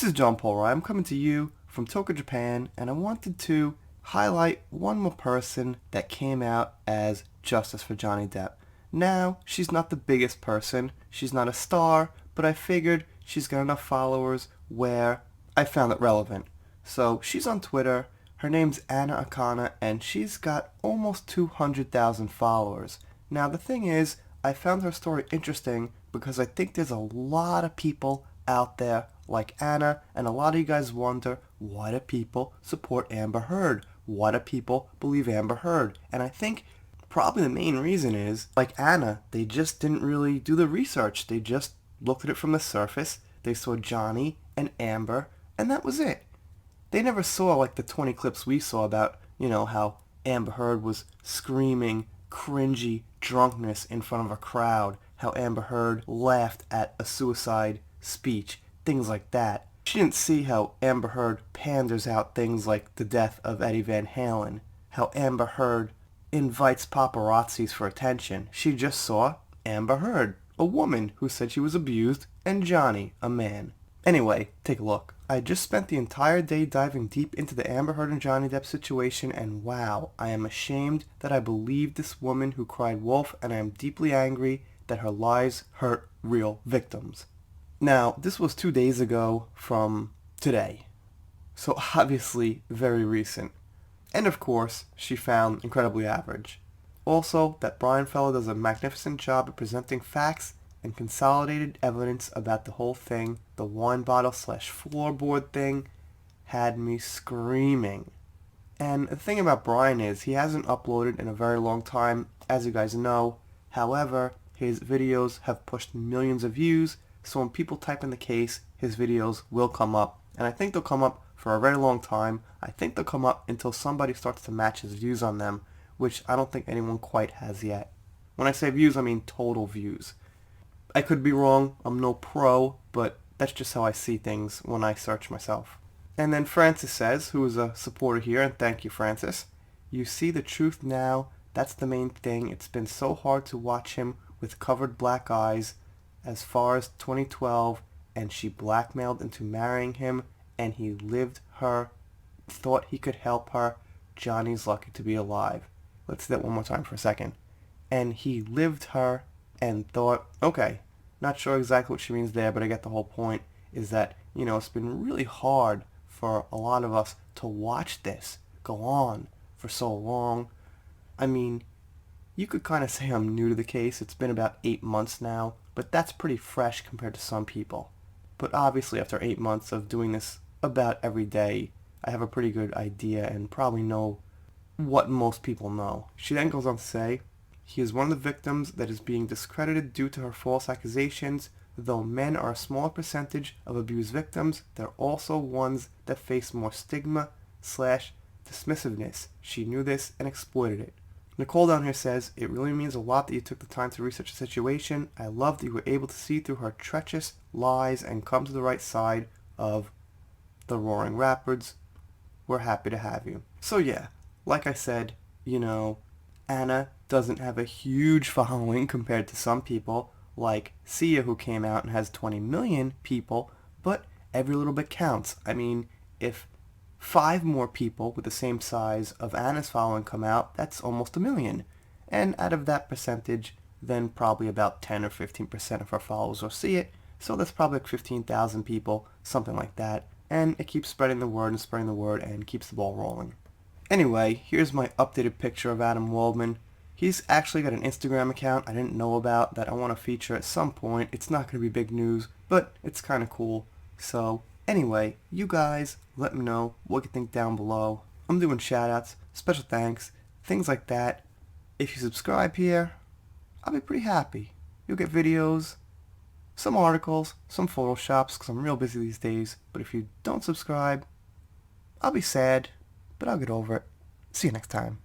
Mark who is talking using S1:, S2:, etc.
S1: This is John Paul Rye. I'm coming to you from Tokyo, Japan, and I wanted to highlight one more person that came out as justice for Johnny Depp. Now, she's not the biggest person, she's not a star, but I figured she's got enough followers where I found it relevant. So she's on Twitter, her name's Akana, and she's got almost 200,000 followers. Now the thing is, I found her story interesting because I think there's a lot of people out there like Anna, and a lot of you guys wonder, why do people support Amber Heard? Why do people believe Amber Heard? And I think probably the main reason is, like Anna, they just didn't really do the research. They just looked at it from the surface. They saw Johnny and Amber, and that was it. They never saw like the 20 clips we saw about, how Amber Heard was screaming cringy drunkenness in front of a crowd, how Amber Heard laughed at a suicide speech, things like that. She didn't see how Amber Heard panders out things like the death of Eddie Van Halen, how Amber Heard invites paparazzis for attention. She just saw Amber Heard, a woman who said she was abused, and Johnny, a man. Anyway, take a look. I just spent the entire day diving deep into the Amber Heard and Johnny Depp situation, and wow, I am ashamed that I believed this woman who cried wolf, and I am deeply angry that her lies hurt real victims. Now, this was 2 days ago from today, so obviously very recent. And of course, she found incredibly average. Also, that Brian fellow does a magnificent job at presenting facts and consolidated evidence about the whole thing. The wine bottle / floorboard thing had me screaming. And the thing about Brian is he hasn't uploaded in a very long time, as you guys know. However, his videos have pushed millions of views, so when people type in the case, his videos will come up. And I think they'll come up for a very long time. I think they'll come up until somebody starts to match his views on them, which I don't think anyone quite has yet. When I say views, I mean total views. I could be wrong, I'm no pro, but that's just how I see things when I search myself. And then Francis says, who is a supporter here, and thank you Francis, you see the truth now, that's the main thing. It's been so hard to watch him with covered black eyes as far as 2012, and she blackmailed into marrying him, and he lived her, thought he could help her. Johnny's lucky to be alive. Let's do that one more time for a second. And he lived her and thought, okay, not sure exactly what she means there, but I get the whole point, is that, it's been really hard for a lot of us to watch this go on for so long. I mean, you could kind of say I'm new to the case. It's been about 8 months now, but that's pretty fresh compared to some people. But obviously after 8 months of doing this about every day, I have a pretty good idea and probably know what most people know. She then goes on to say, he is one of the victims that is being discredited due to her false accusations. Though men are a smaller percentage of abused victims, they're also ones that face more stigma / dismissiveness. She knew this and exploited it. Nicole down here says, it really means a lot that you took the time to research the situation. I love that you were able to see through her treacherous lies and come to the right side of the Roaring Rapids. We're happy to have you. So yeah, like I said, Anna doesn't have a huge following compared to some people, like Sia, who came out and has 20 million people, but every little bit counts. I mean, if 5 more people with the same size of Anna's following come out, that's almost 1 million. And out of that percentage, then probably about 10 or 15% of her followers will see it, so that's probably like 15,000 people, something like that. And it keeps spreading the word and keeps the ball rolling. Anyway, here's my updated picture of Adam Waldman. He's actually got an Instagram account I didn't know about that I want to feature at some point. It's not going to be big news, but it's kind of cool. So anyway, you guys let me know what you think down below. I'm doing shoutouts, special thanks, things like that. If you subscribe here, I'll be pretty happy. You'll get videos, some articles, some photoshops, because I'm real busy these days. But if you don't subscribe, I'll be sad, but I'll get over it. See you next time.